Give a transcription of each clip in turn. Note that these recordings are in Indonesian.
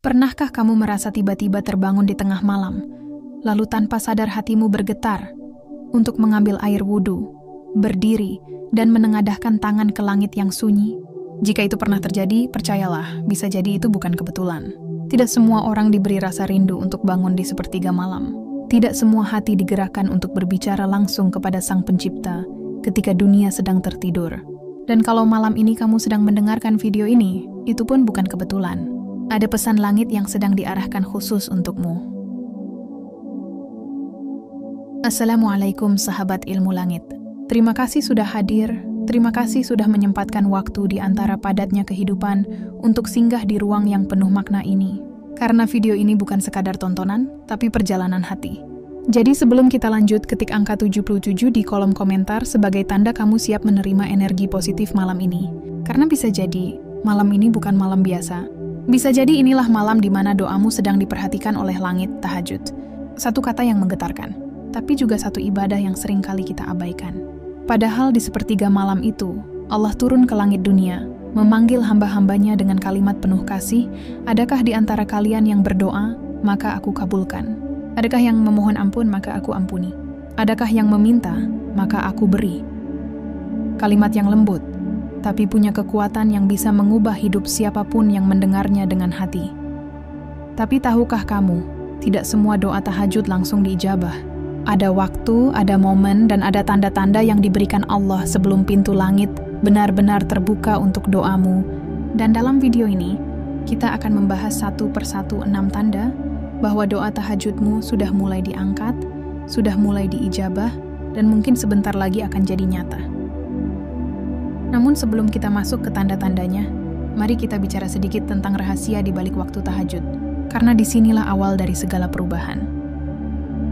Pernahkah kamu merasa tiba-tiba terbangun di tengah malam, lalu tanpa sadar hatimu bergetar untuk mengambil air wudhu, berdiri, dan menengadahkan tangan ke langit yang sunyi? Jika itu pernah terjadi, percayalah, bisa jadi itu bukan kebetulan. Tidak semua orang diberi rasa rindu untuk bangun di sepertiga malam. Tidak semua hati digerakkan untuk berbicara langsung kepada Sang Pencipta ketika dunia sedang tertidur. Dan kalau malam ini kamu sedang mendengarkan video ini, itu pun bukan kebetulan. Ada pesan langit yang sedang diarahkan khusus untukmu. Assalamualaikum sahabat ilmu langit. Terima kasih sudah hadir, terima kasih sudah menyempatkan waktu di antara padatnya kehidupan untuk singgah di ruang yang penuh makna ini. Karena video ini bukan sekadar tontonan, tapi perjalanan hati. Jadi sebelum kita lanjut, ketik angka 77 di kolom komentar sebagai tanda kamu siap menerima energi positif malam ini. Karena bisa jadi, malam ini bukan malam biasa. Bisa jadi inilah malam di mana doamu sedang diperhatikan oleh langit tahajud. Satu kata yang menggetarkan, tapi juga satu ibadah yang sering kali kita abaikan. Padahal di sepertiga malam itu, Allah turun ke langit dunia, memanggil hamba-hambanya dengan kalimat penuh kasih. Adakah di antara kalian yang berdoa, maka aku kabulkan? Adakah yang memohon ampun, maka aku ampuni? Adakah yang meminta, maka aku beri? Kalimat yang lembut, tapi punya kekuatan yang bisa mengubah hidup siapapun yang mendengarnya dengan hati. Tapi tahukah kamu, tidak semua doa tahajud langsung diijabah. Ada waktu, ada momen, dan ada tanda-tanda yang diberikan Allah sebelum pintu langit benar-benar terbuka untuk doamu. Dan dalam video ini, kita akan membahas satu persatu 6 tanda bahwa doa tahajudmu sudah mulai diangkat, sudah mulai diijabah, dan mungkin sebentar lagi akan jadi nyata. Namun sebelum kita masuk ke tanda-tandanya, mari kita bicara sedikit tentang rahasia di balik waktu tahajud, karena disinilah awal dari segala perubahan.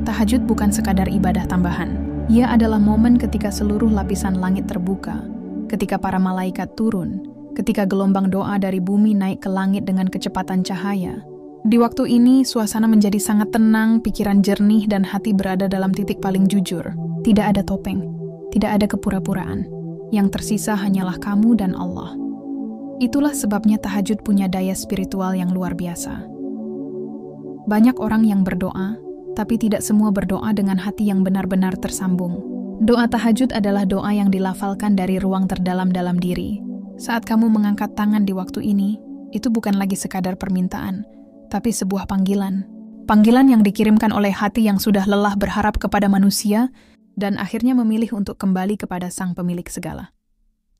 Tahajud bukan sekadar ibadah tambahan. Ia adalah momen ketika seluruh lapisan langit terbuka, ketika para malaikat turun, ketika gelombang doa dari bumi naik ke langit dengan kecepatan cahaya. Di waktu ini, suasana menjadi sangat tenang, pikiran jernih, dan hati berada dalam titik paling jujur. Tidak ada topeng, tidak ada kepura-puraan. Yang tersisa hanyalah kamu dan Allah. Itulah sebabnya tahajud punya daya spiritual yang luar biasa. Banyak orang yang berdoa, tapi tidak semua berdoa dengan hati yang benar-benar tersambung. Doa tahajud adalah doa yang dilafalkan dari ruang terdalam dalam diri. Saat kamu mengangkat tangan di waktu ini, itu bukan lagi sekadar permintaan, tapi sebuah panggilan. Panggilan yang dikirimkan oleh hati yang sudah lelah berharap kepada manusia, dan akhirnya memilih untuk kembali kepada Sang Pemilik segala.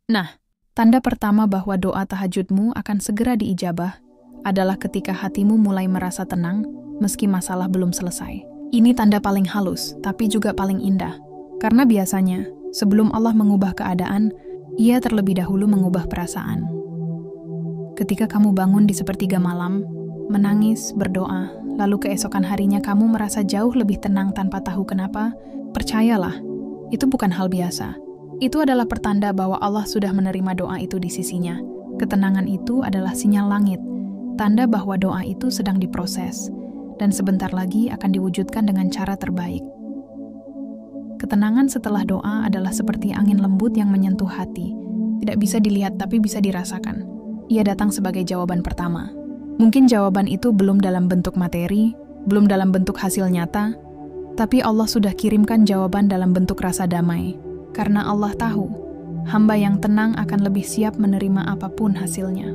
Nah, tanda pertama bahwa doa tahajudmu akan segera diijabah adalah ketika hatimu mulai merasa tenang meski masalah belum selesai. Ini tanda paling halus, tapi juga paling indah. Karena biasanya, sebelum Allah mengubah keadaan, Ia terlebih dahulu mengubah perasaan. Ketika kamu bangun di sepertiga malam, menangis, berdoa, lalu keesokan harinya kamu merasa jauh lebih tenang tanpa tahu kenapa, percayalah, itu bukan hal biasa. Itu adalah pertanda bahwa Allah sudah menerima doa itu di sisinya. Ketenangan itu adalah sinyal langit, tanda bahwa doa itu sedang diproses, dan sebentar lagi akan diwujudkan dengan cara terbaik. Ketenangan setelah doa adalah seperti angin lembut yang menyentuh hati. Tidak bisa dilihat tapi bisa dirasakan. Ia datang sebagai jawaban pertama. Mungkin jawaban itu belum dalam bentuk materi, belum dalam bentuk hasil nyata, tapi Allah sudah kirimkan jawaban dalam bentuk rasa damai. Karena Allah tahu, hamba yang tenang akan lebih siap menerima apapun hasilnya.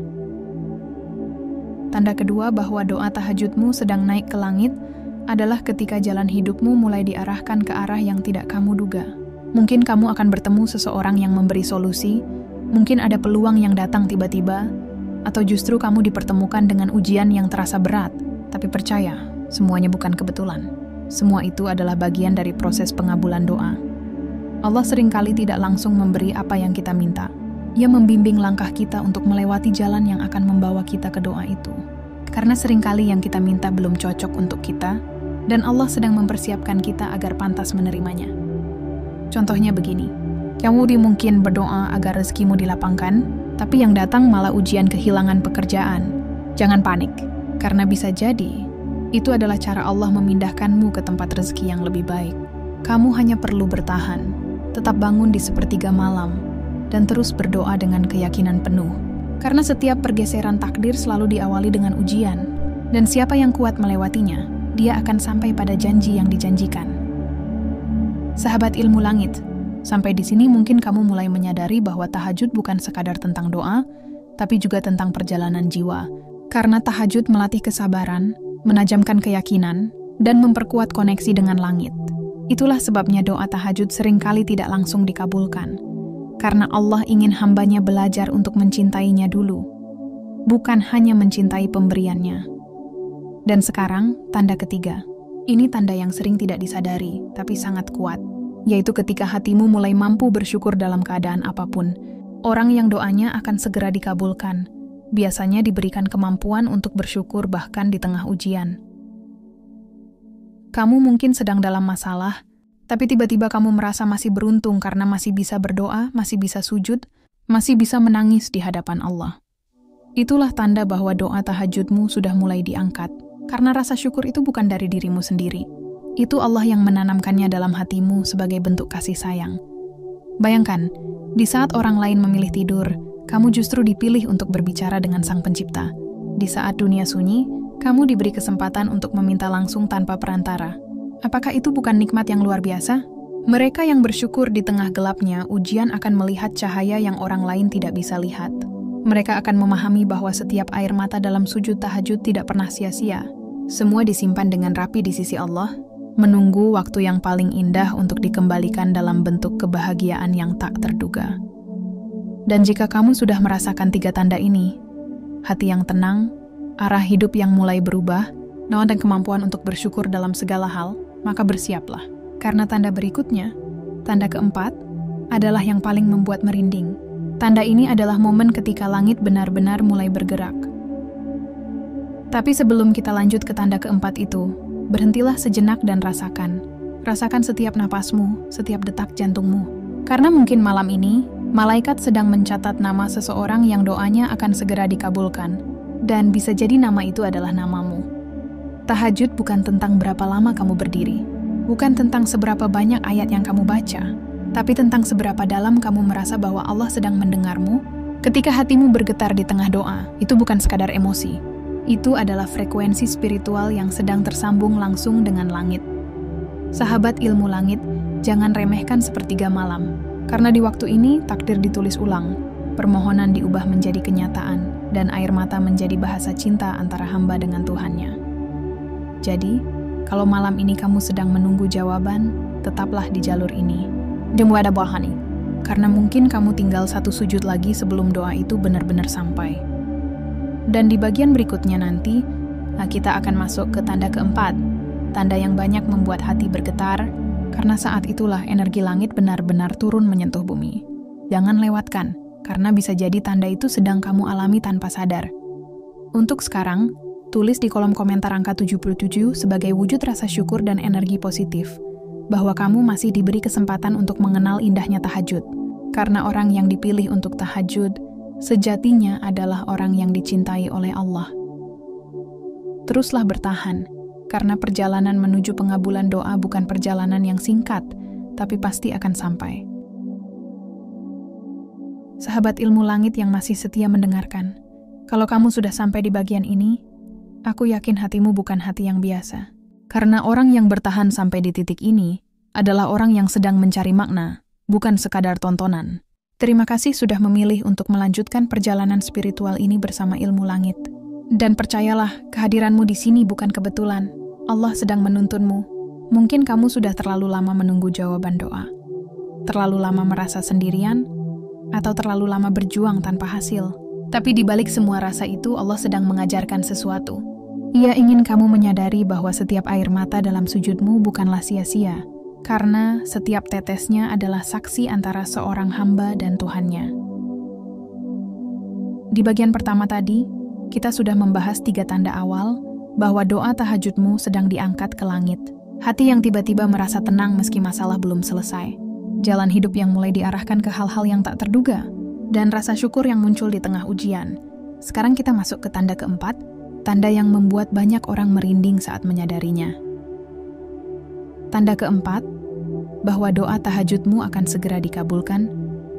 Tanda kedua bahwa doa tahajudmu sedang naik ke langit adalah ketika jalan hidupmu mulai diarahkan ke arah yang tidak kamu duga. Mungkin kamu akan bertemu seseorang yang memberi solusi, mungkin ada peluang yang datang tiba-tiba, atau justru kamu dipertemukan dengan ujian yang terasa berat. Tapi percaya, semuanya bukan kebetulan. Semua itu adalah bagian dari proses pengabulan doa. Allah seringkali tidak langsung memberi apa yang kita minta. Ia membimbing langkah kita untuk melewati jalan yang akan membawa kita ke doa itu. Karena seringkali yang kita minta belum cocok untuk kita, dan Allah sedang mempersiapkan kita agar pantas menerimanya. Contohnya begini, kamu mungkin berdoa agar rezekimu dilapangkan, tapi yang datang malah ujian kehilangan pekerjaan. Jangan panik, karena bisa jadi itu adalah cara Allah memindahkanmu ke tempat rezeki yang lebih baik. Kamu hanya perlu bertahan, tetap bangun di sepertiga malam, dan terus berdoa dengan keyakinan penuh. Karena setiap pergeseran takdir selalu diawali dengan ujian. Dan siapa yang kuat melewatinya, dia akan sampai pada janji yang dijanjikan. Sahabat ilmu langit, sampai di sini mungkin kamu mulai menyadari bahwa tahajud bukan sekadar tentang doa, tapi juga tentang perjalanan jiwa. Karena tahajud melatih kesabaran, menajamkan keyakinan, dan memperkuat koneksi dengan langit. Itulah sebabnya doa tahajud seringkali tidak langsung dikabulkan. Karena Allah ingin hambanya belajar untuk mencintainya dulu, bukan hanya mencintai pemberiannya. Dan sekarang, tanda ketiga. Ini tanda yang sering tidak disadari, tapi sangat kuat. Yaitu ketika hatimu mulai mampu bersyukur dalam keadaan apapun. Orang yang doanya akan segera dikabulkan. Biasanya diberikan kemampuan untuk bersyukur bahkan di tengah ujian. Kamu mungkin sedang dalam masalah, tapi tiba-tiba kamu merasa masih beruntung karena masih bisa berdoa, masih bisa sujud, masih bisa menangis di hadapan Allah. Itulah tanda bahwa doa tahajudmu sudah mulai diangkat. Karena rasa syukur itu bukan dari dirimu sendiri. Itu Allah yang menanamkannya dalam hatimu sebagai bentuk kasih sayang. Bayangkan, di saat orang lain memilih tidur, kamu justru dipilih untuk berbicara dengan Sang Pencipta. Di saat dunia sunyi, kamu diberi kesempatan untuk meminta langsung tanpa perantara. Apakah itu bukan nikmat yang luar biasa? Mereka yang bersyukur di tengah gelapnya, ujian akan melihat cahaya yang orang lain tidak bisa lihat. Mereka akan memahami bahwa setiap air mata dalam sujud tahajud tidak pernah sia-sia. Semua disimpan dengan rapi di sisi Allah, menunggu waktu yang paling indah untuk dikembalikan dalam bentuk kebahagiaan yang tak terduga. Dan jika kamu sudah merasakan 3 tanda ini, hati yang tenang, arah hidup yang mulai berubah, dan kemampuan untuk bersyukur dalam segala hal, maka bersiaplah. Karena tanda berikutnya, tanda keempat, adalah yang paling membuat merinding. Tanda ini adalah momen ketika langit benar-benar mulai bergerak. Tapi sebelum kita lanjut ke tanda keempat itu, berhentilah sejenak dan rasakan. Rasakan setiap napasmu, setiap detak jantungmu. Karena mungkin malam ini, malaikat sedang mencatat nama seseorang yang doanya akan segera dikabulkan. Dan bisa jadi nama itu adalah namamu. Tahajud bukan tentang berapa lama kamu berdiri. Bukan tentang seberapa banyak ayat yang kamu baca. Tapi tentang seberapa dalam kamu merasa bahwa Allah sedang mendengarmu. Ketika hatimu bergetar di tengah doa, itu bukan sekadar emosi. Itu adalah frekuensi spiritual yang sedang tersambung langsung dengan langit. Sahabat ilmu langit, jangan remehkan sepertiga malam. Karena di waktu ini, takdir ditulis ulang. Permohonan diubah menjadi kenyataan, dan air mata menjadi bahasa cinta antara hamba dengan Tuhannya. Jadi, kalau malam ini kamu sedang menunggu jawaban, tetaplah di jalur ini. Jemu ada bahani. Karena mungkin kamu tinggal 1 sujud lagi sebelum doa itu benar-benar sampai. Dan di bagian berikutnya nanti, kita akan masuk ke tanda keempat. Tanda yang banyak membuat hati bergetar, karena saat itulah energi langit benar-benar turun menyentuh bumi. Jangan lewatkan, karena bisa jadi tanda itu sedang kamu alami tanpa sadar. Untuk sekarang, tulis di kolom komentar angka 77 sebagai wujud rasa syukur dan energi positif, bahwa kamu masih diberi kesempatan untuk mengenal indahnya tahajud. Karena orang yang dipilih untuk tahajud, sejatinya adalah orang yang dicintai oleh Allah. Teruslah bertahan, karena perjalanan menuju pengabulan doa bukan perjalanan yang singkat, tapi pasti akan sampai. Sahabat ilmu langit yang masih setia mendengarkan, kalau kamu sudah sampai di bagian ini, aku yakin hatimu bukan hati yang biasa. Karena orang yang bertahan sampai di titik ini adalah orang yang sedang mencari makna, bukan sekadar tontonan. Terima kasih sudah memilih untuk melanjutkan perjalanan spiritual ini bersama ilmu langit. Dan percayalah, kehadiranmu di sini bukan kebetulan. Allah sedang menuntunmu. Mungkin kamu sudah terlalu lama menunggu jawaban doa. Terlalu lama merasa sendirian, atau terlalu lama berjuang tanpa hasil. Tapi di balik semua rasa itu, Allah sedang mengajarkan sesuatu. Ia ingin kamu menyadari bahwa setiap air mata dalam sujudmu bukanlah sia-sia. Karena setiap tetesnya adalah saksi antara seorang hamba dan Tuhannya. Di bagian pertama tadi, kita sudah membahas 3 tanda awal bahwa doa tahajudmu sedang diangkat ke langit. Hati yang tiba-tiba merasa tenang meski masalah belum selesai. Jalan hidup yang mulai diarahkan ke hal-hal yang tak terduga. Dan rasa syukur yang muncul di tengah ujian. Sekarang kita masuk ke tanda keempat, tanda yang membuat banyak orang merinding saat menyadarinya. Tanda keempat, bahwa doa tahajudmu akan segera dikabulkan,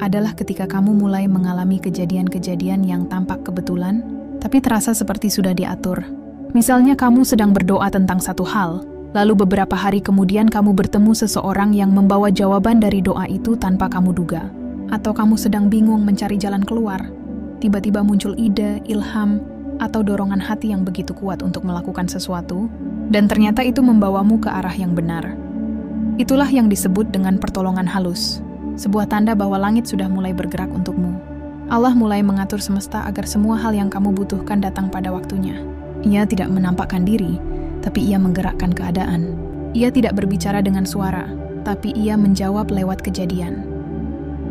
adalah ketika kamu mulai mengalami kejadian-kejadian yang tampak kebetulan, tapi terasa seperti sudah diatur. Misalnya kamu sedang berdoa tentang satu hal, lalu beberapa hari kemudian kamu bertemu seseorang yang membawa jawaban dari doa itu tanpa kamu duga. Atau kamu sedang bingung mencari jalan keluar, tiba-tiba muncul ide, ilham, atau dorongan hati yang begitu kuat untuk melakukan sesuatu, dan ternyata itu membawamu ke arah yang benar. Itulah yang disebut dengan pertolongan halus, sebuah tanda bahwa langit sudah mulai bergerak untukmu. Allah mulai mengatur semesta agar semua hal yang kamu butuhkan datang pada waktunya. Ia tidak menampakkan diri, tapi ia menggerakkan keadaan. Ia tidak berbicara dengan suara, tapi ia menjawab lewat kejadian.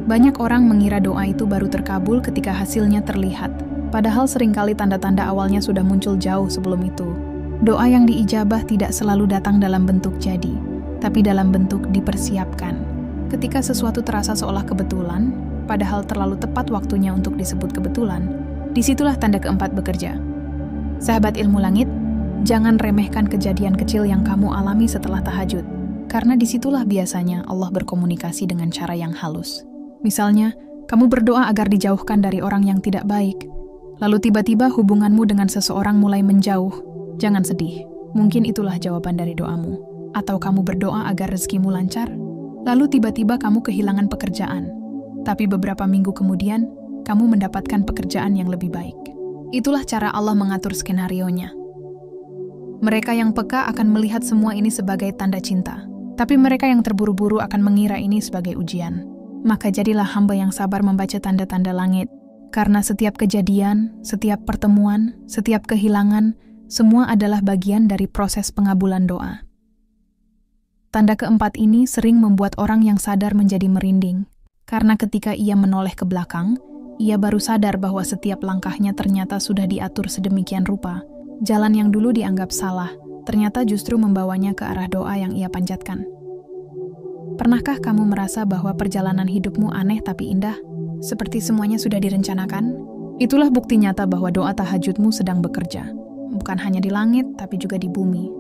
Banyak orang mengira doa itu baru terkabul ketika hasilnya terlihat, padahal seringkali tanda-tanda awalnya sudah muncul jauh sebelum itu. Doa yang diijabah tidak selalu datang dalam bentuk jadi, tapi dalam bentuk dipersiapkan. Ketika sesuatu terasa seolah kebetulan, padahal terlalu tepat waktunya untuk disebut kebetulan, disitulah tanda keempat bekerja. Sahabat ilmu langit, jangan remehkan kejadian kecil yang kamu alami setelah tahajud, karena disitulah biasanya Allah berkomunikasi dengan cara yang halus. Misalnya, kamu berdoa agar dijauhkan dari orang yang tidak baik, lalu tiba-tiba hubunganmu dengan seseorang mulai menjauh. Jangan sedih, mungkin itulah jawaban dari doamu. Atau kamu berdoa agar rezekimu lancar, lalu tiba-tiba kamu kehilangan pekerjaan. Tapi beberapa minggu kemudian, kamu mendapatkan pekerjaan yang lebih baik. Itulah cara Allah mengatur skenarionya. Mereka yang peka akan melihat semua ini sebagai tanda cinta, tapi mereka yang terburu-buru akan mengira ini sebagai ujian. Maka jadilah hamba yang sabar membaca tanda-tanda langit, karena setiap kejadian, setiap pertemuan, setiap kehilangan, semua adalah bagian dari proses pengabulan doa. Tanda keempat ini sering membuat orang yang sadar menjadi merinding, karena ketika ia menoleh ke belakang, ia baru sadar bahwa setiap langkahnya ternyata sudah diatur sedemikian rupa. Jalan yang dulu dianggap salah, ternyata justru membawanya ke arah doa yang ia panjatkan. Pernahkah kamu merasa bahwa perjalanan hidupmu aneh tapi indah? Seperti semuanya sudah direncanakan? Itulah bukti nyata bahwa doa tahajudmu sedang bekerja. Bukan hanya di langit, tapi juga di bumi.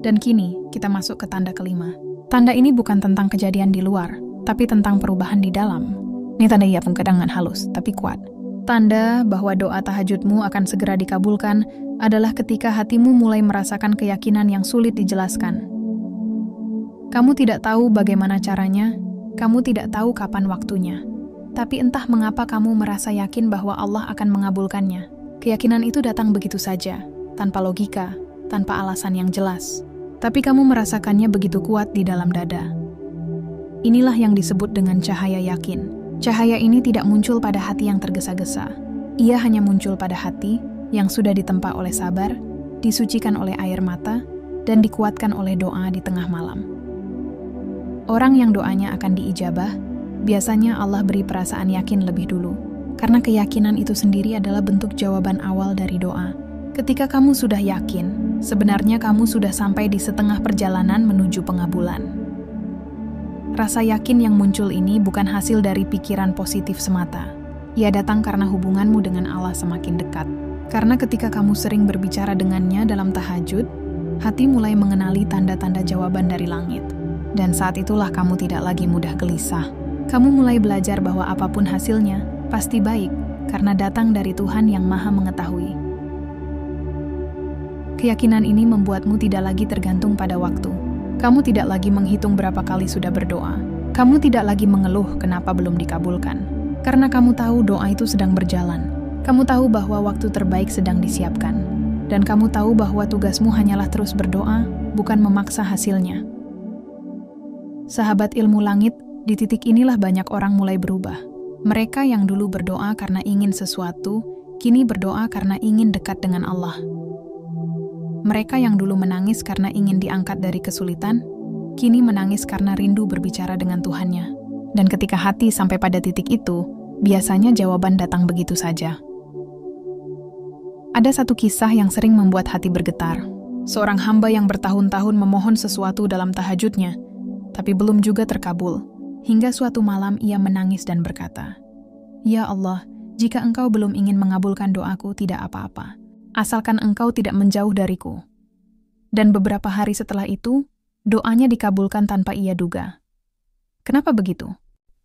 Dan kini, kita masuk ke tanda kelima. Tanda ini bukan tentang kejadian di luar, tapi tentang perubahan di dalam. Ini tanda ia pengkadangan halus, tapi kuat. Tanda bahwa doa tahajudmu akan segera dikabulkan adalah ketika hatimu mulai merasakan keyakinan yang sulit dijelaskan. Kamu tidak tahu bagaimana caranya, kamu tidak tahu kapan waktunya. Tapi entah mengapa kamu merasa yakin bahwa Allah akan mengabulkannya. Keyakinan itu datang begitu saja, tanpa logika, tanpa alasan yang jelas. Tapi kamu merasakannya begitu kuat di dalam dada. Inilah yang disebut dengan cahaya yakin. Cahaya ini tidak muncul pada hati yang tergesa-gesa. Ia hanya muncul pada hati yang sudah ditempa oleh sabar, disucikan oleh air mata, dan dikuatkan oleh doa di tengah malam. Orang yang doanya akan diijabah, biasanya Allah beri perasaan yakin lebih dulu, karena keyakinan itu sendiri adalah bentuk jawaban awal dari doa. Ketika kamu sudah yakin, sebenarnya kamu sudah sampai di setengah perjalanan menuju pengabulan. Rasa yakin yang muncul ini bukan hasil dari pikiran positif semata. Ia datang karena hubunganmu dengan Allah semakin dekat. Karena ketika kamu sering berbicara dengannya dalam tahajud, hati mulai mengenali tanda-tanda jawaban dari langit. Dan saat itulah kamu tidak lagi mudah gelisah. Kamu mulai belajar bahwa apapun hasilnya, pasti baik, karena datang dari Tuhan yang Maha Mengetahui. Keyakinan ini membuatmu tidak lagi tergantung pada waktu. Kamu tidak lagi menghitung berapa kali sudah berdoa. Kamu tidak lagi mengeluh kenapa belum dikabulkan. Karena kamu tahu doa itu sedang berjalan. Kamu tahu bahwa waktu terbaik sedang disiapkan. Dan kamu tahu bahwa tugasmu hanyalah terus berdoa, bukan memaksa hasilnya. Sahabat ilmu langit, di titik inilah banyak orang mulai berubah. Mereka yang dulu berdoa karena ingin sesuatu, kini berdoa karena ingin dekat dengan Allah. Mereka yang dulu menangis karena ingin diangkat dari kesulitan, kini menangis karena rindu berbicara dengan Tuhannya. Dan ketika hati sampai pada titik itu, biasanya jawaban datang begitu saja. Ada satu kisah yang sering membuat hati bergetar. Seorang hamba yang bertahun-tahun memohon sesuatu dalam tahajudnya, tapi belum juga terkabul. Hingga suatu malam ia menangis dan berkata, "Ya Allah, jika Engkau belum ingin mengabulkan doaku, tidak apa-apa. Asalkan Engkau tidak menjauh dariku." Dan beberapa hari setelah itu, doanya dikabulkan tanpa ia duga. Kenapa begitu?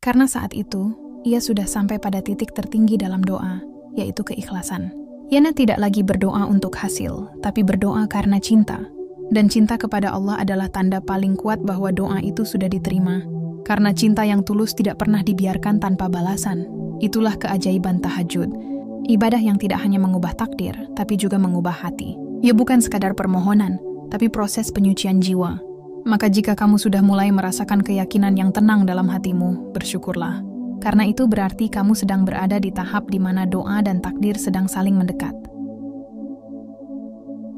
Karena saat itu, ia sudah sampai pada titik tertinggi dalam doa, yaitu keikhlasan. Yana tidak lagi berdoa untuk hasil, tapi berdoa karena cinta. Dan cinta kepada Allah adalah tanda paling kuat bahwa doa itu sudah diterima. Karena cinta yang tulus tidak pernah dibiarkan tanpa balasan. Itulah keajaiban tahajud. Ibadah yang tidak hanya mengubah takdir, tapi juga mengubah hati. Ya bukan sekadar permohonan, tapi proses penyucian jiwa. Maka jika kamu sudah mulai merasakan keyakinan yang tenang dalam hatimu, bersyukurlah. Karena itu berarti kamu sedang berada di tahap di mana doa dan takdir sedang saling mendekat.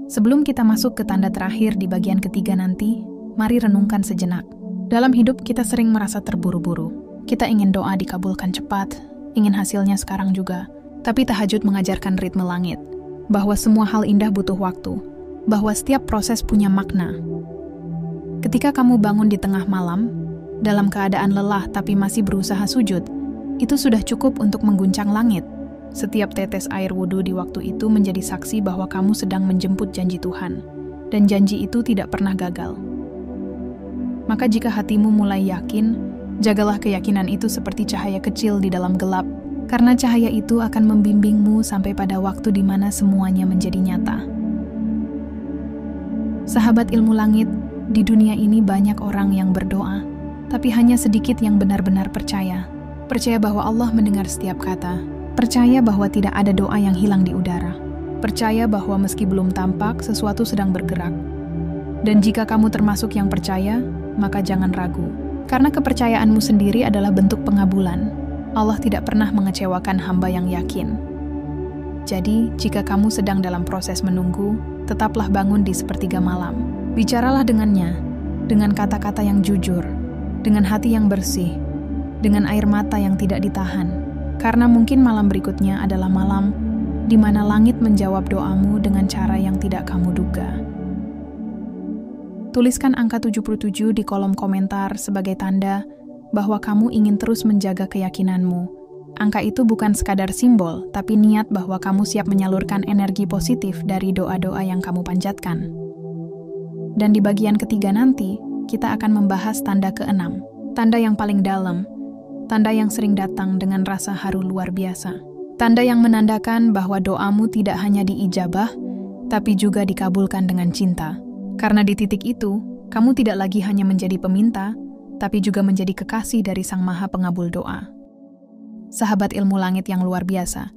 Sebelum kita masuk ke tanda terakhir di bagian ketiga nanti, mari renungkan sejenak. Dalam hidup kita sering merasa terburu-buru. Kita ingin doa dikabulkan cepat, ingin hasilnya sekarang juga. Tapi tahajud mengajarkan ritme langit, bahwa semua hal indah butuh waktu, bahwa setiap proses punya makna. Ketika kamu bangun di tengah malam, dalam keadaan lelah tapi masih berusaha sujud, itu sudah cukup untuk mengguncang langit. Setiap tetes air wudhu di waktu itu menjadi saksi bahwa kamu sedang menjemput janji Tuhan, dan janji itu tidak pernah gagal. Maka jika hatimu mulai yakin, jagalah keyakinan itu seperti cahaya kecil di dalam gelap, karena cahaya itu akan membimbingmu sampai pada waktu di mana semuanya menjadi nyata. Sahabat ilmu langit, di dunia ini banyak orang yang berdoa, tapi hanya sedikit yang benar-benar percaya. Percaya bahwa Allah mendengar setiap kata. Percaya bahwa tidak ada doa yang hilang di udara. Percaya bahwa meski belum tampak, sesuatu sedang bergerak. Dan jika kamu termasuk yang percaya, maka jangan ragu. Karena kepercayaanmu sendiri adalah bentuk pengabulan. Allah tidak pernah mengecewakan hamba yang yakin. Jadi, jika kamu sedang dalam proses menunggu, tetaplah bangun di sepertiga malam. Bicaralah dengannya, dengan kata-kata yang jujur, dengan hati yang bersih, dengan air mata yang tidak ditahan. Karena mungkin malam berikutnya adalah malam di mana langit menjawab doamu dengan cara yang tidak kamu duga. Tuliskan angka 77 di kolom komentar sebagai tanda bahwa kamu ingin terus menjaga keyakinanmu. Angka itu bukan sekadar simbol, tapi niat bahwa kamu siap menyalurkan energi positif dari doa-doa yang kamu panjatkan. Dan di bagian ketiga nanti, kita akan membahas tanda keenam, tanda yang paling dalam, tanda yang sering datang dengan rasa haru luar biasa. Tanda yang menandakan bahwa doamu tidak hanya diijabah, tapi juga dikabulkan dengan cinta. Karena di titik itu, kamu tidak lagi hanya menjadi peminta, tapi juga menjadi kekasih dari Sang Maha Pengabul doa. Sahabat ilmu langit yang luar biasa,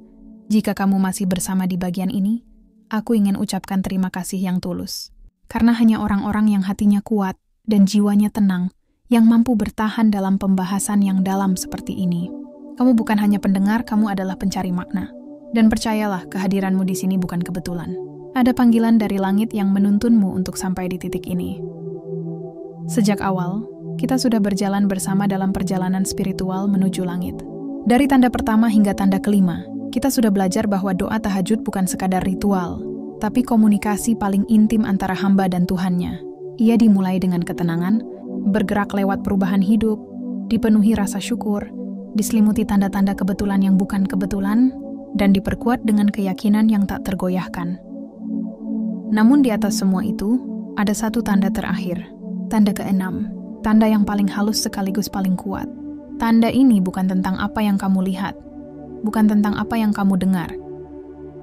jika kamu masih bersama di bagian ini, aku ingin ucapkan terima kasih yang tulus. Karena hanya orang-orang yang hatinya kuat dan jiwanya tenang, yang mampu bertahan dalam pembahasan yang dalam seperti ini. Kamu bukan hanya pendengar, kamu adalah pencari makna. Dan percayalah, kehadiranmu di sini bukan kebetulan. Ada panggilan dari langit yang menuntunmu untuk sampai di titik ini. Sejak awal, kita sudah berjalan bersama dalam perjalanan spiritual menuju langit. Dari tanda pertama hingga tanda kelima, kita sudah belajar bahwa doa tahajud bukan sekadar ritual, tapi komunikasi paling intim antara hamba dan Tuhannya. Ia dimulai dengan ketenangan, bergerak lewat perubahan hidup, dipenuhi rasa syukur, diselimuti tanda-tanda kebetulan yang bukan kebetulan, dan diperkuat dengan keyakinan yang tak tergoyahkan. Namun di atas semua itu, ada satu tanda terakhir, tanda keenam, tanda yang paling halus sekaligus paling kuat. Tanda ini bukan tentang apa yang kamu lihat, bukan tentang apa yang kamu dengar,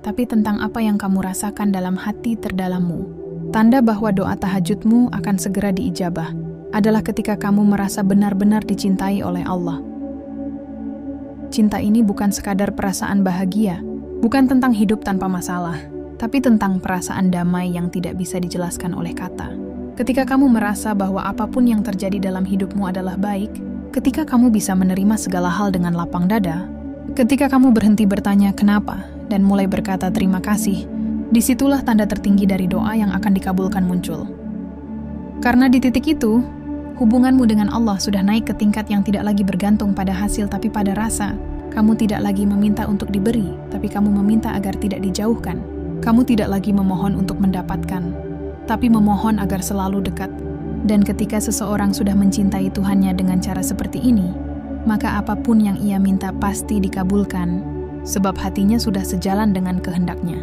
tapi tentang apa yang kamu rasakan dalam hati terdalammu. Tanda bahwa doa tahajudmu akan segera diijabah adalah ketika kamu merasa benar-benar dicintai oleh Allah. Cinta ini bukan sekadar perasaan bahagia, bukan tentang hidup tanpa masalah, tapi tentang perasaan damai yang tidak bisa dijelaskan oleh kata. Ketika kamu merasa bahwa apapun yang terjadi dalam hidupmu adalah baik, ketika kamu bisa menerima segala hal dengan lapang dada, ketika kamu berhenti bertanya kenapa dan mulai berkata terima kasih, disitulah tanda tertinggi dari doa yang akan dikabulkan muncul. Karena di titik itu, hubunganmu dengan Allah sudah naik ke tingkat yang tidak lagi bergantung pada hasil tapi pada rasa. Kamu tidak lagi meminta untuk diberi, tapi kamu meminta agar tidak dijauhkan. Kamu tidak lagi memohon untuk mendapatkan, tapi memohon agar selalu dekat. Dan ketika seseorang sudah mencintai Tuhannya dengan cara seperti ini, maka apapun yang ia minta pasti dikabulkan, sebab hatinya sudah sejalan dengan kehendaknya.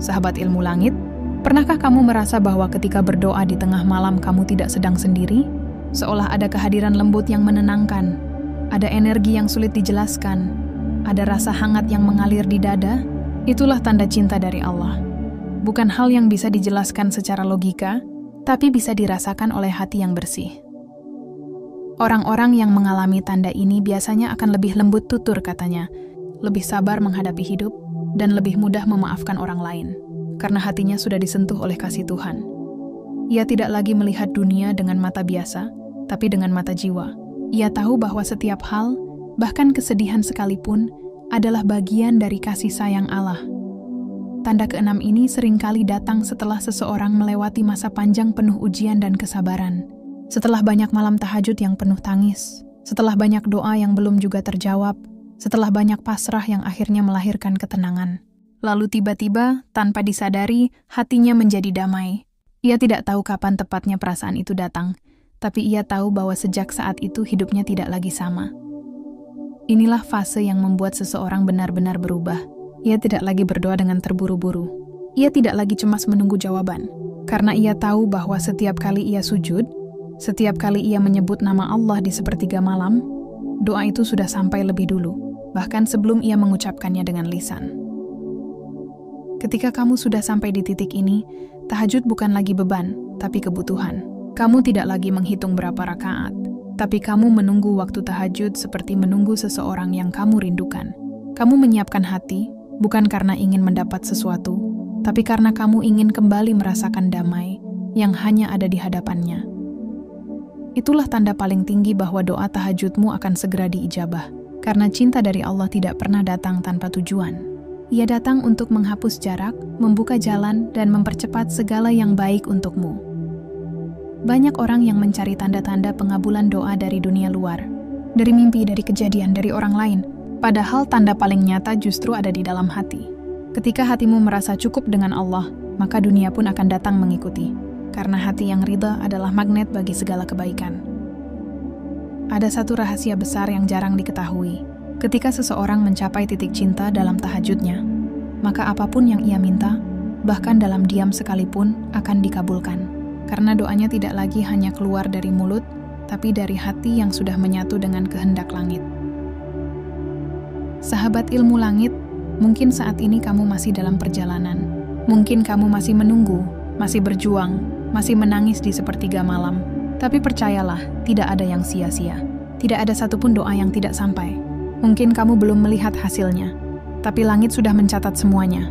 Sahabat ilmu langit, pernahkah kamu merasa bahwa ketika berdoa di tengah malam kamu tidak sedang sendiri? Seolah ada kehadiran lembut yang menenangkan, ada energi yang sulit dijelaskan, ada rasa hangat yang mengalir di dada, Itulah tanda cinta dari Allah. Bukan hal yang bisa dijelaskan secara logika, tapi bisa dirasakan oleh hati yang bersih. Orang-orang yang mengalami tanda ini biasanya akan lebih lembut tutur katanya, lebih sabar menghadapi hidup, dan lebih mudah memaafkan orang lain, karena hatinya sudah disentuh oleh kasih Tuhan. Ia tidak lagi melihat dunia dengan mata biasa, tapi dengan mata jiwa. Ia tahu bahwa setiap hal, bahkan kesedihan sekalipun, adalah bagian dari kasih sayang Allah. Tanda keenam ini seringkali datang setelah seseorang melewati masa panjang penuh ujian dan kesabaran. Setelah banyak malam tahajud yang penuh tangis, setelah banyak doa yang belum juga terjawab, setelah banyak pasrah yang akhirnya melahirkan ketenangan. Lalu tiba-tiba, tanpa disadari, hatinya menjadi damai. Ia tidak tahu kapan tepatnya perasaan itu datang, tapi ia tahu bahwa sejak saat itu hidupnya tidak lagi sama. Inilah fase yang membuat seseorang benar-benar berubah. Ia tidak lagi berdoa dengan terburu-buru. Ia tidak lagi cemas menunggu jawaban, karena ia tahu bahwa setiap kali ia sujud, setiap kali ia menyebut nama Allah di sepertiga malam, doa itu sudah sampai lebih dulu, bahkan sebelum ia mengucapkannya dengan lisan. Ketika kamu sudah sampai di titik ini, tahajud bukan lagi beban, tapi kebutuhan. Kamu tidak lagi menghitung berapa rakaat, tapi kamu menunggu waktu tahajud seperti menunggu seseorang yang kamu rindukan. Kamu menyiapkan hati, bukan karena ingin mendapat sesuatu, tapi karena kamu ingin kembali merasakan damai yang hanya ada di hadapannya. Itulah tanda paling tinggi bahwa doa tahajudmu akan segera diijabah, karena cinta dari Allah tidak pernah datang tanpa tujuan. Ia datang untuk menghapus jarak, membuka jalan, dan mempercepat segala yang baik untukmu. Banyak orang yang mencari tanda-tanda pengabulan doa dari dunia luar, dari mimpi, dari kejadian, dari orang lain. Padahal tanda paling nyata justru ada di dalam hati. Ketika hatimu merasa cukup dengan Allah, maka dunia pun akan datang mengikuti. Karena hati yang ridha adalah magnet bagi segala kebaikan. Ada satu rahasia besar yang jarang diketahui. Ketika seseorang mencapai titik cinta dalam tahajudnya, maka apapun yang ia minta, bahkan dalam diam sekalipun, akan dikabulkan. Karena doanya tidak lagi hanya keluar dari mulut, tapi dari hati yang sudah menyatu dengan kehendak langit. Sahabat ilmu langit, mungkin saat ini kamu masih dalam perjalanan. Mungkin kamu masih menunggu, masih berjuang, masih menangis di sepertiga malam. Tapi percayalah, tidak ada yang sia-sia. Tidak ada satupun doa yang tidak sampai. Mungkin kamu belum melihat hasilnya, tapi langit sudah mencatat semuanya.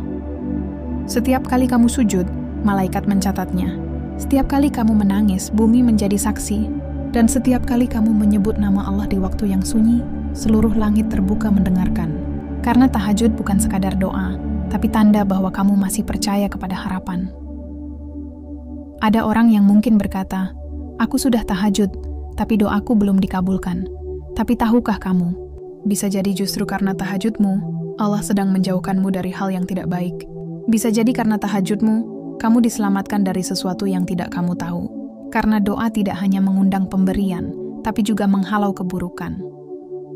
Setiap kali kamu sujud, malaikat mencatatnya. Setiap kali kamu menangis, bumi menjadi saksi. Dan setiap kali kamu menyebut nama Allah di waktu yang sunyi, seluruh langit terbuka mendengarkan. Karena tahajud bukan sekadar doa, tapi tanda bahwa kamu masih percaya kepada harapan. Ada orang yang mungkin berkata, "Aku sudah tahajud, tapi doaku belum dikabulkan." Tapi tahukah kamu, bisa jadi justru karena tahajudmu, Allah sedang menjauhkanmu dari hal yang tidak baik. Bisa jadi karena tahajudmu, kamu diselamatkan dari sesuatu yang tidak kamu tahu. Karena doa tidak hanya mengundang pemberian, tapi juga menghalau keburukan.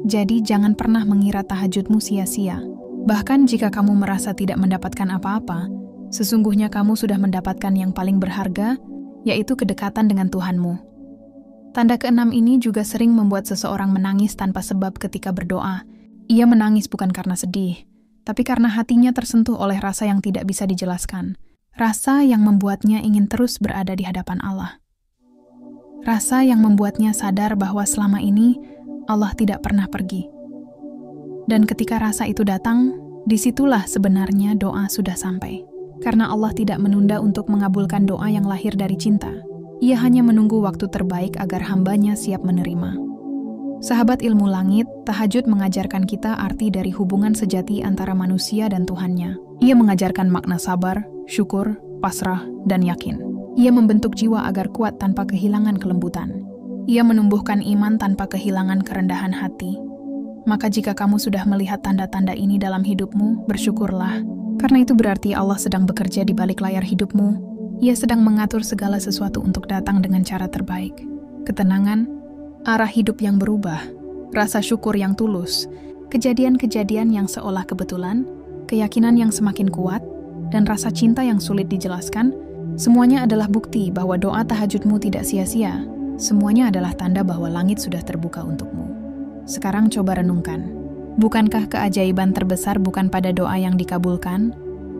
Jadi jangan pernah mengira tahajudmu sia-sia. Bahkan jika kamu merasa tidak mendapatkan apa-apa, sesungguhnya kamu sudah mendapatkan yang paling berharga, yaitu kedekatan dengan Tuhanmu. Tanda keenam ini juga sering membuat seseorang menangis tanpa sebab ketika berdoa. Ia menangis bukan karena sedih, tapi karena hatinya tersentuh oleh rasa yang tidak bisa dijelaskan. Rasa yang membuatnya ingin terus berada di hadapan Allah. Rasa yang membuatnya sadar bahwa selama ini Allah tidak pernah pergi. Dan ketika rasa itu datang, disitulah sebenarnya doa sudah sampai. Karena Allah tidak menunda untuk mengabulkan doa yang lahir dari cinta. Ia hanya menunggu waktu terbaik agar hambanya siap menerima. Sahabat ilmu langit, tahajud mengajarkan kita arti dari hubungan sejati antara manusia dan Tuhannya. Ia mengajarkan makna sabar, syukur, pasrah, dan yakin. Ia membentuk jiwa agar kuat tanpa kehilangan kelembutan. Ia menumbuhkan iman tanpa kehilangan kerendahan hati. Maka jika kamu sudah melihat tanda-tanda ini dalam hidupmu, bersyukurlah. Karena itu berarti Allah sedang bekerja di balik layar hidupmu. Ia sedang mengatur segala sesuatu untuk datang dengan cara terbaik. Ketenangan, arah hidup yang berubah, rasa syukur yang tulus, kejadian-kejadian yang seolah kebetulan, keyakinan yang semakin kuat, dan rasa cinta yang sulit dijelaskan, semuanya adalah bukti bahwa doa tahajudmu tidak sia-sia. Semuanya adalah tanda bahwa langit sudah terbuka untukmu. Sekarang coba renungkan. Bukankah keajaiban terbesar bukan pada doa yang dikabulkan,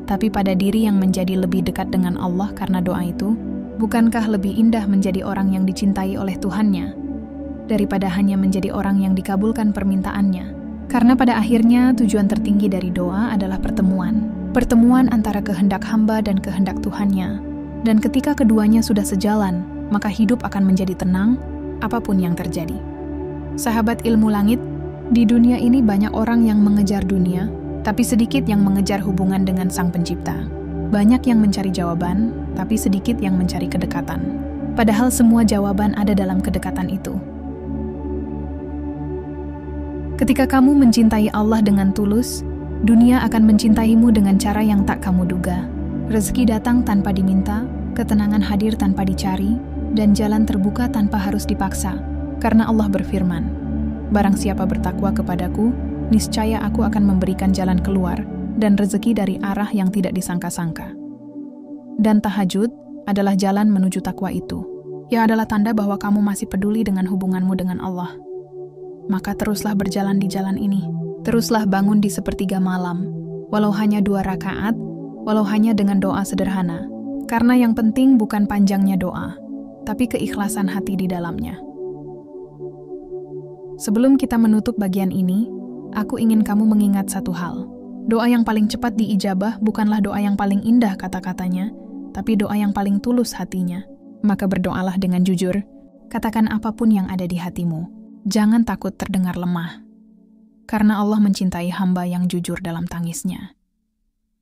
tapi pada diri yang menjadi lebih dekat dengan Allah karena doa itu? Bukankah lebih indah menjadi orang yang dicintai oleh Tuhannya, daripada hanya menjadi orang yang dikabulkan permintaannya? Karena pada akhirnya tujuan tertinggi dari doa adalah pertemuan. Pertemuan antara kehendak hamba dan kehendak Tuhannya. Dan ketika keduanya sudah sejalan, maka hidup akan menjadi tenang, apapun yang terjadi. Sahabat ilmu langit, di dunia ini banyak orang yang mengejar dunia, tapi sedikit yang mengejar hubungan dengan Sang Pencipta. Banyak yang mencari jawaban, tapi sedikit yang mencari kedekatan. Padahal semua jawaban ada dalam kedekatan itu. Ketika kamu mencintai Allah dengan tulus, dunia akan mencintaimu dengan cara yang tak kamu duga. Rezeki datang tanpa diminta, ketenangan hadir tanpa dicari, dan jalan terbuka tanpa harus dipaksa. Karena Allah berfirman, "Barang siapa bertakwa kepadaku, niscaya aku akan memberikan jalan keluar dan rezeki dari arah yang tidak disangka-sangka." Dan tahajud adalah jalan menuju takwa itu. Ia adalah tanda bahwa kamu masih peduli dengan hubunganmu dengan Allah. Maka teruslah berjalan di jalan ini. Teruslah bangun di sepertiga malam, walau hanya 2 rakaat, walau hanya dengan doa sederhana. Karena yang penting bukan panjangnya doa, tapi keikhlasan hati di dalamnya. Sebelum kita menutup bagian ini, aku ingin kamu mengingat satu hal. Doa yang paling cepat diijabah bukanlah doa yang paling indah kata-katanya, tapi doa yang paling tulus hatinya. Maka berdoalah dengan jujur, katakan apapun yang ada di hatimu. Jangan takut terdengar lemah, karena Allah mencintai hamba yang jujur dalam tangisnya.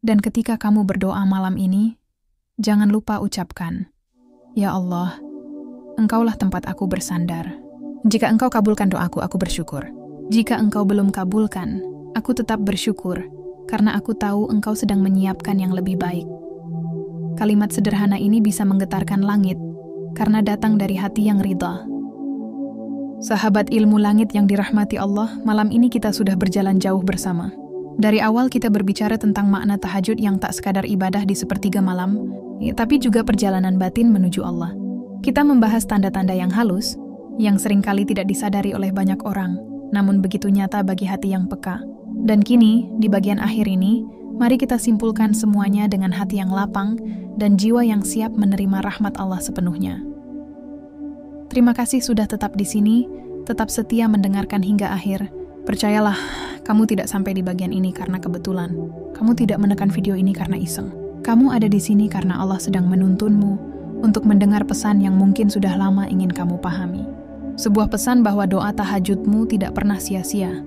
Dan ketika kamu berdoa malam ini, jangan lupa ucapkan, "Ya Allah, Engkaulah tempat aku bersandar. Jika Engkau kabulkan doaku, aku bersyukur. Jika Engkau belum kabulkan, aku tetap bersyukur, karena aku tahu Engkau sedang menyiapkan yang lebih baik." Kalimat sederhana ini bisa menggetarkan langit, karena datang dari hati yang ridha. Sahabat ilmu langit yang dirahmati Allah, malam ini kita sudah berjalan jauh bersama. Dari awal kita berbicara tentang makna tahajud yang tak sekadar ibadah di sepertiga malam, tapi juga perjalanan batin menuju Allah. Kita membahas tanda-tanda yang halus, yang seringkali tidak disadari oleh banyak orang, namun begitu nyata bagi hati yang peka. Dan kini, di bagian akhir ini, mari kita simpulkan semuanya dengan hati yang lapang dan jiwa yang siap menerima rahmat Allah sepenuhnya. Terima kasih sudah tetap di sini, tetap setia mendengarkan hingga akhir. Percayalah, kamu tidak sampai di bagian ini karena kebetulan. Kamu tidak menekan video ini karena iseng. Kamu ada di sini karena Allah sedang menuntunmu untuk mendengar pesan yang mungkin sudah lama ingin kamu pahami. Sebuah pesan bahwa doa tahajudmu tidak pernah sia-sia.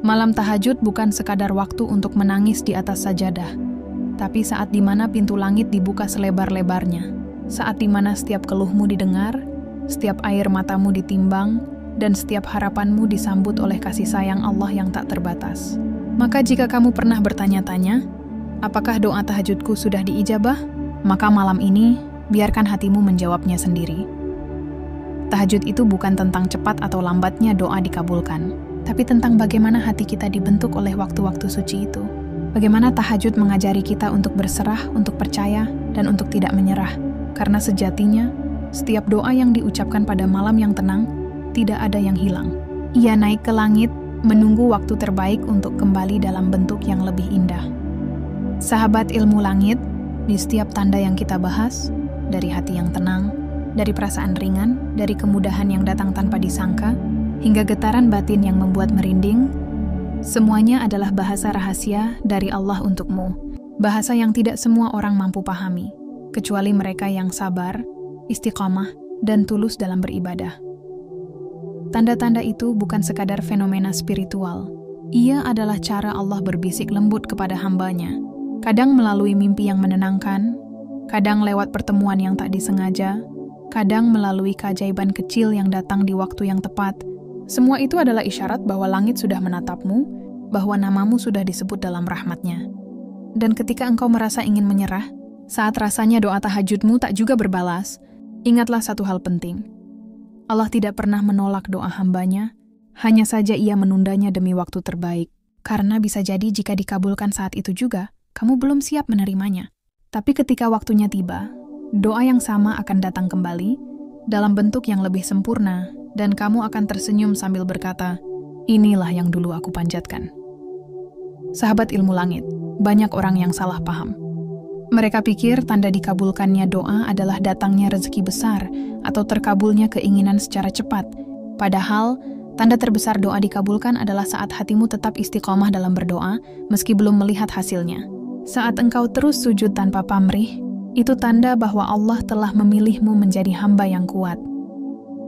Malam tahajud bukan sekadar waktu untuk menangis di atas sajadah, tapi saat dimana pintu langit dibuka selebar-lebarnya. Saat dimana setiap keluhmu didengar, setiap air matamu ditimbang, dan setiap harapanmu disambut oleh kasih sayang Allah yang tak terbatas. Maka jika kamu pernah bertanya-tanya, apakah doa tahajudku sudah diijabah? Maka malam ini, biarkan hatimu menjawabnya sendiri. Tahajud itu bukan tentang cepat atau lambatnya doa dikabulkan, tapi tentang bagaimana hati kita dibentuk oleh waktu-waktu suci itu. Bagaimana tahajud mengajari kita untuk berserah, untuk percaya, dan untuk tidak menyerah. Karena sejatinya, setiap doa yang diucapkan pada malam yang tenang, tidak ada yang hilang. Ia naik ke langit, menunggu waktu terbaik untuk kembali dalam bentuk yang lebih indah. Sahabat ilmu langit, di setiap tanda yang kita bahas, dari hati yang tenang, dari perasaan ringan, dari kemudahan yang datang tanpa disangka, hingga getaran batin yang membuat merinding, semuanya adalah bahasa rahasia dari Allah untukmu. Bahasa yang tidak semua orang mampu pahami, kecuali mereka yang sabar, istiqamah, dan tulus dalam beribadah. Tanda-tanda itu bukan sekadar fenomena spiritual. Ia adalah cara Allah berbisik lembut kepada hambanya. Kadang melalui mimpi yang menenangkan, kadang lewat pertemuan yang tak disengaja, kadang melalui keajaiban kecil yang datang di waktu yang tepat. Semua itu adalah isyarat bahwa langit sudah menatapmu, bahwa namamu sudah disebut dalam rahmatnya. Dan ketika engkau merasa ingin menyerah, saat rasanya doa tahajudmu tak juga berbalas, ingatlah satu hal penting. Allah tidak pernah menolak doa hambanya, hanya saja ia menundanya demi waktu terbaik. Karena bisa jadi jika dikabulkan saat itu juga, kamu belum siap menerimanya. Tapi ketika waktunya tiba, doa yang sama akan datang kembali, dalam bentuk yang lebih sempurna, dan kamu akan tersenyum sambil berkata, Inilah yang dulu aku panjatkan. Sahabat ilmu langit, banyak orang yang salah paham. Mereka pikir tanda dikabulkannya doa adalah datangnya rezeki besar atau terkabulnya keinginan secara cepat. Padahal, tanda terbesar doa dikabulkan adalah saat hatimu tetap istiqomah dalam berdoa meski belum melihat hasilnya. Saat engkau terus sujud tanpa pamrih, itu tanda bahwa Allah telah memilihmu menjadi hamba yang kuat.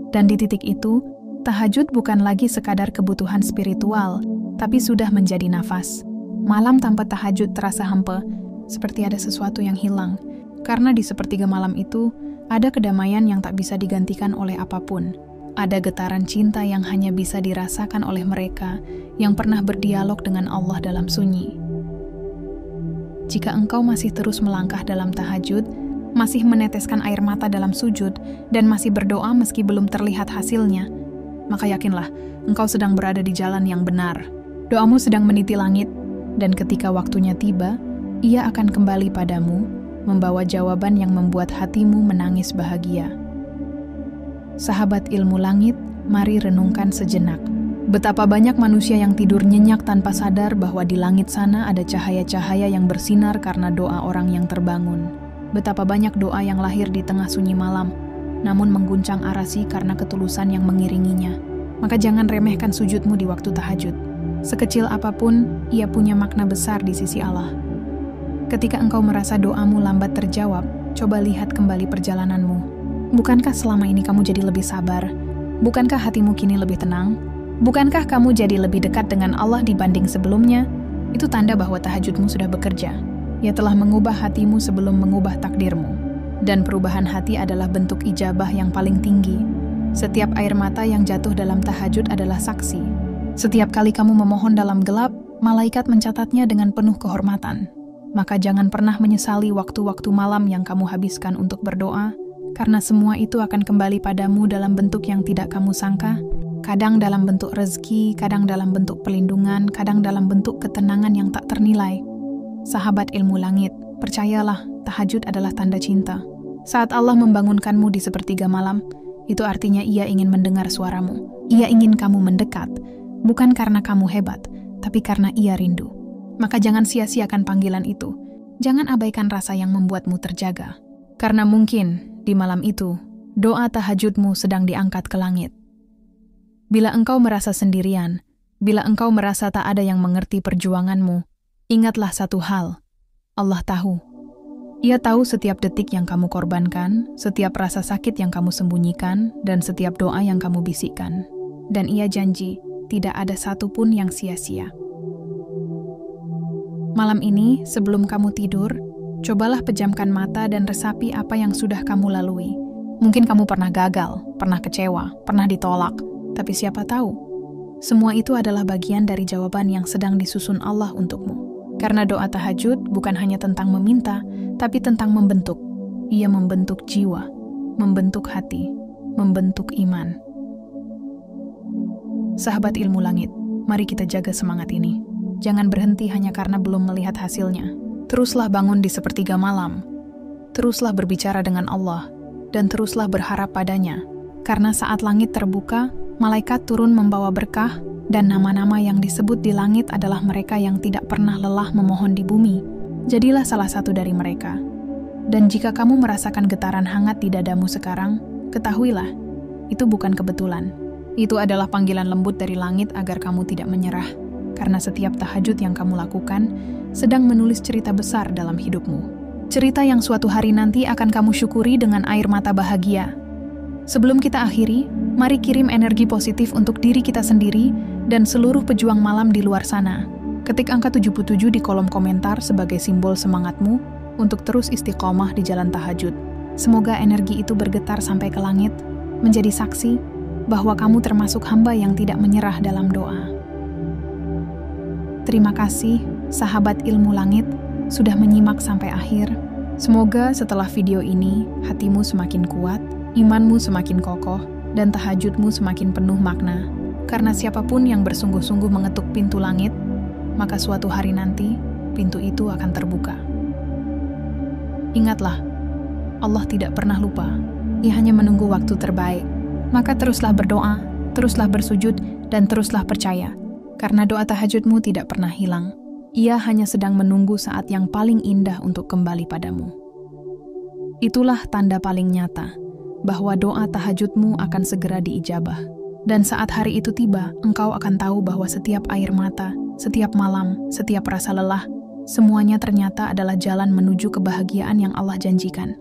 Dan di titik itu, tahajud bukan lagi sekadar kebutuhan spiritual, tapi sudah menjadi nafas. Malam tanpa tahajud terasa hampa, seperti ada sesuatu yang hilang. Karena di sepertiga malam itu, ada kedamaian yang tak bisa digantikan oleh apapun. Ada getaran cinta yang hanya bisa dirasakan oleh mereka yang pernah berdialog dengan Allah dalam sunyi. Jika engkau masih terus melangkah dalam tahajud, masih meneteskan air mata dalam sujud, dan masih berdoa meski belum terlihat hasilnya, maka yakinlah, engkau sedang berada di jalan yang benar. Doamu sedang meniti langit, dan ketika waktunya tiba, Ia akan kembali padamu, membawa jawaban yang membuat hatimu menangis bahagia. Sahabat ilmu langit, mari renungkan sejenak. Betapa banyak manusia yang tidur nyenyak tanpa sadar bahwa di langit sana ada cahaya-cahaya yang bersinar karena doa orang yang terbangun. Betapa banyak doa yang lahir di tengah sunyi malam, namun mengguncang arasi karena ketulusan yang mengiringinya. Maka jangan remehkan sujudmu di waktu tahajud. Sekecil apapun, ia punya makna besar di sisi Allah. Ketika engkau merasa doamu lambat terjawab, coba lihat kembali perjalananmu. Bukankah selama ini kamu jadi lebih sabar? Bukankah hatimu kini lebih tenang? Bukankah kamu jadi lebih dekat dengan Allah dibanding sebelumnya? Itu tanda bahwa tahajudmu sudah bekerja. Ia telah mengubah hatimu sebelum mengubah takdirmu. Dan perubahan hati adalah bentuk ijabah yang paling tinggi. Setiap air mata yang jatuh dalam tahajud adalah saksi. Setiap kali kamu memohon dalam gelap, malaikat mencatatnya dengan penuh kehormatan. Maka jangan pernah menyesali waktu-waktu malam yang kamu habiskan untuk berdoa, karena semua itu akan kembali padamu dalam bentuk yang tidak kamu sangka, kadang dalam bentuk rezeki, kadang dalam bentuk pelindungan, kadang dalam bentuk ketenangan yang tak ternilai. Sahabat ilmu langit, percayalah, tahajud adalah tanda cinta. Saat Allah membangunkanmu di sepertiga malam, itu artinya Ia ingin mendengar suaramu. Ia ingin kamu mendekat, bukan karena kamu hebat, tapi karena Ia rindu. Maka jangan sia-siakan panggilan itu. Jangan abaikan rasa yang membuatmu terjaga. Karena mungkin di malam itu, doa tahajudmu sedang diangkat ke langit. Bila engkau merasa sendirian, bila engkau merasa tak ada yang mengerti perjuanganmu, ingatlah satu hal, Allah tahu. Ia tahu setiap detik yang kamu korbankan, setiap rasa sakit yang kamu sembunyikan, dan setiap doa yang kamu bisikkan. Dan Ia janji, tidak ada satupun yang sia-sia. Malam ini, sebelum kamu tidur, cobalah pejamkan mata dan resapi apa yang sudah kamu lalui. Mungkin kamu pernah gagal, pernah kecewa, pernah ditolak, tapi siapa tahu, semua itu adalah bagian dari jawaban yang sedang disusun Allah untukmu. Karena doa tahajud bukan hanya tentang meminta, tapi tentang membentuk. Ia membentuk jiwa, membentuk hati, membentuk iman. Sahabat ilmu langit, mari kita jaga semangat ini. Jangan berhenti hanya karena belum melihat hasilnya. Teruslah bangun di sepertiga malam. Teruslah berbicara dengan Allah, dan teruslah berharap padanya. Karena saat langit terbuka, malaikat turun membawa berkah, dan nama-nama yang disebut di langit adalah mereka yang tidak pernah lelah memohon di bumi. Jadilah salah satu dari mereka. Dan jika kamu merasakan getaran hangat di dadamu sekarang, ketahuilah, itu bukan kebetulan. Itu adalah panggilan lembut dari langit agar kamu tidak menyerah. Karena setiap tahajud yang kamu lakukan sedang menulis cerita besar dalam hidupmu. Cerita yang suatu hari nanti akan kamu syukuri dengan air mata bahagia. Sebelum kita akhiri, mari kirim energi positif untuk diri kita sendiri dan seluruh pejuang malam di luar sana. Ketik angka 77 di kolom komentar sebagai simbol semangatmu untuk terus istiqomah di jalan tahajud. Semoga energi itu bergetar sampai ke langit, menjadi saksi bahwa kamu termasuk hamba yang tidak menyerah dalam doa. Terima kasih, sahabat ilmu langit, sudah menyimak sampai akhir. Semoga setelah video ini, hatimu semakin kuat, imanmu semakin kokoh, dan tahajudmu semakin penuh makna. Karena siapapun yang bersungguh-sungguh mengetuk pintu langit, maka suatu hari nanti, pintu itu akan terbuka. Ingatlah, Allah tidak pernah lupa. Ia hanya menunggu waktu terbaik. Maka teruslah berdoa, teruslah bersujud, Dan teruslah percaya, karena doa tahajudmu tidak pernah hilang. Ia hanya sedang menunggu saat yang paling indah untuk kembali padamu. Itulah tanda paling nyata bahwa doa tahajudmu akan segera diijabah. Dan saat hari itu tiba, engkau akan tahu bahwa setiap air mata, setiap malam, setiap rasa lelah, semuanya ternyata adalah jalan menuju kebahagiaan yang Allah janjikan.